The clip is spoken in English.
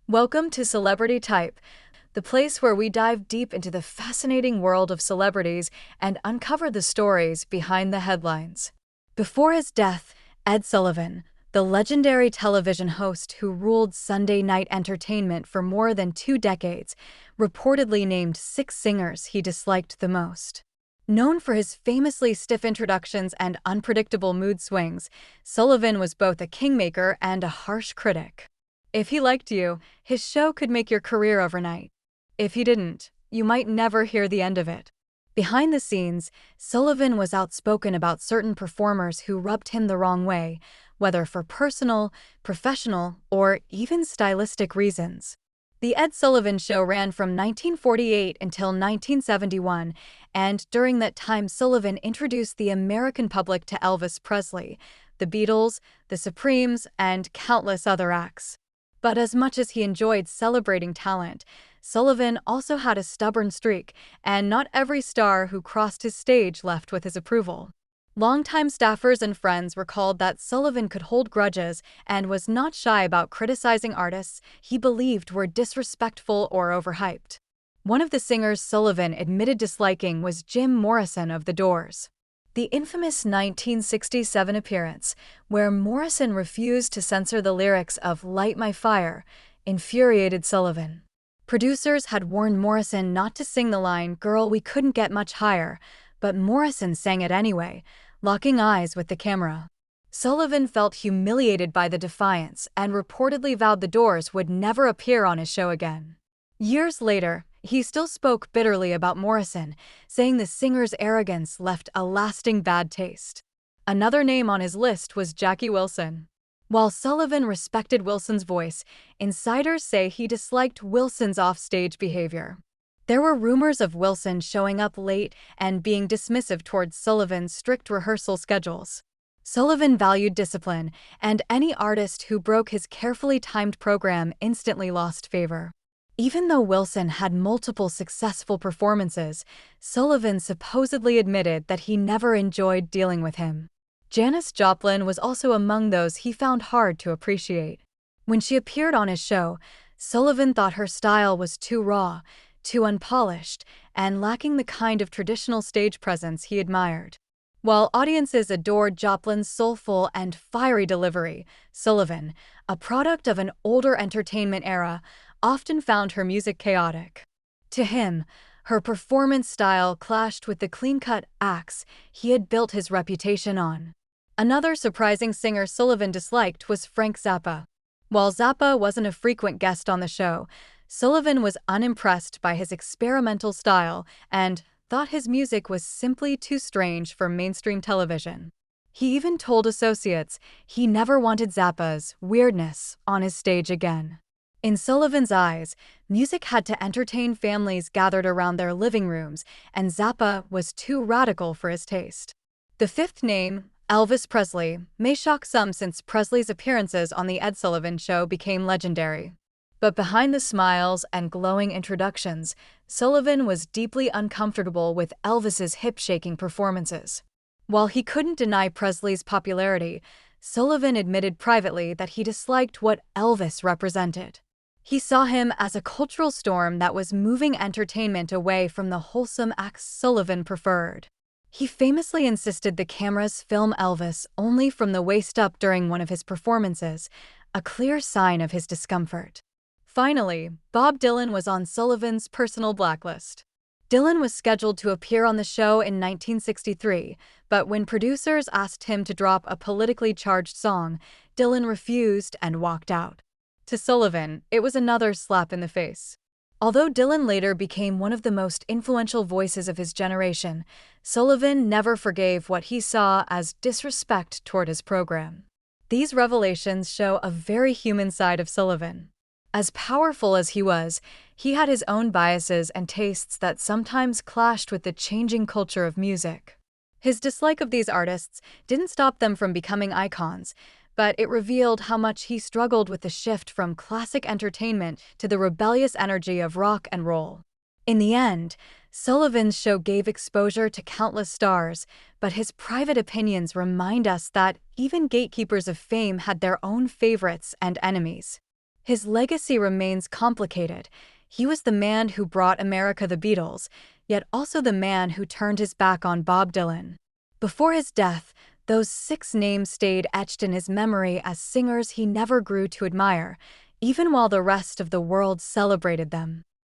Welcome to Celebrity Type, the place where we dive deep into the fascinating world of celebrities and uncover the stories behind the headlines. Before his death, Ed Sullivan, the legendary television host who ruled Sunday night entertainment for more than 2 decades, reportedly named 6 singers he disliked the most. Known for his famously stiff introductions and unpredictable mood swings, Sullivan was both a kingmaker and a harsh critic. If he liked you, his show could make your career overnight. If he didn't, you might never hear the end of it. Behind the scenes, Sullivan was outspoken about certain performers who rubbed him the wrong way, whether for personal, professional, or even stylistic reasons. The Ed Sullivan Show ran from 1948 until 1971, and during that time Sullivan introduced the American public to Elvis Presley, the Beatles, the Supremes, and countless other acts. But as much as he enjoyed celebrating talent, Sullivan also had a stubborn streak, and not every star who crossed his stage left with his approval. Longtime staffers and friends recalled that Sullivan could hold grudges and was not shy about criticizing artists he believed were disrespectful or overhyped. One of the singers Sullivan admitted disliking was Jim Morrison of The Doors. The infamous 1967 appearance, where Morrison refused to censor the lyrics of "Light My Fire," infuriated Sullivan. Producers had warned Morrison not to sing the line "Girl, we couldn't get much higher," but Morrison sang it anyway, locking eyes with the camera. Sullivan felt humiliated by the defiance and reportedly vowed The Doors would never appear on his show again. Years later, he still spoke bitterly about Morrison, saying the singer's arrogance left a lasting bad taste. Another name on his list was Jackie Wilson. While Sullivan respected Wilson's voice, insiders say he disliked Wilson's offstage behavior. There were rumors of Wilson showing up late and being dismissive towards Sullivan's strict rehearsal schedules. Sullivan valued discipline, and any artist who broke his carefully timed program instantly lost favor. Even though Wilson had multiple successful performances, Sullivan supposedly admitted that he never enjoyed dealing with him. Janis Joplin was also among those he found hard to appreciate. When she appeared on his show, Sullivan thought her style was too raw, too unpolished, and lacking the kind of traditional stage presence he admired. While audiences adored Joplin's soulful and fiery delivery, Sullivan, a product of an older entertainment era, often found her music chaotic. To him, her performance style clashed with the clean-cut acts he had built his reputation on. Another surprising singer Sullivan disliked was Frank Zappa. While Zappa wasn't a frequent guest on the show, Sullivan was unimpressed by his experimental style and thought his music was simply too strange for mainstream television. He even told associates he never wanted Zappa's weirdness on his stage again. In Sullivan's eyes, music had to entertain families gathered around their living rooms, and Zappa was too radical for his taste. The fifth name, Elvis Presley, may shock some since Presley's appearances on The Ed Sullivan Show became legendary. But behind the smiles and glowing introductions, Sullivan was deeply uncomfortable with Elvis's hip-shaking performances. While he couldn't deny Presley's popularity, Sullivan admitted privately that he disliked what Elvis represented. He saw him as a cultural storm that was moving entertainment away from the wholesome acts Sullivan preferred. He famously insisted the cameras film Elvis only from the waist up during one of his performances, a clear sign of his discomfort. Finally, Bob Dylan was on Sullivan's personal blacklist. Dylan was scheduled to appear on the show in 1963, but when producers asked him to drop a politically charged song, Dylan refused and walked out. To Sullivan, it was another slap in the face. Although Dylan later became one of the most influential voices of his generation, Sullivan never forgave what he saw as disrespect toward his program. These revelations show a very human side of Sullivan. As powerful as he was, he had his own biases and tastes that sometimes clashed with the changing culture of music. His dislike of these artists didn't stop them from becoming icons, but it revealed how much he struggled with the shift from classic entertainment to the rebellious energy of rock and roll. In the end, Sullivan's show gave exposure to countless stars, but his private opinions remind us that even gatekeepers of fame had their own favorites and enemies. His legacy remains complicated. He was the man who brought America the Beatles, yet also the man who turned his back on Bob Dylan. Before his death, those 6 names stayed etched in his memory as singers he never grew to admire, even while the rest of the world celebrated them.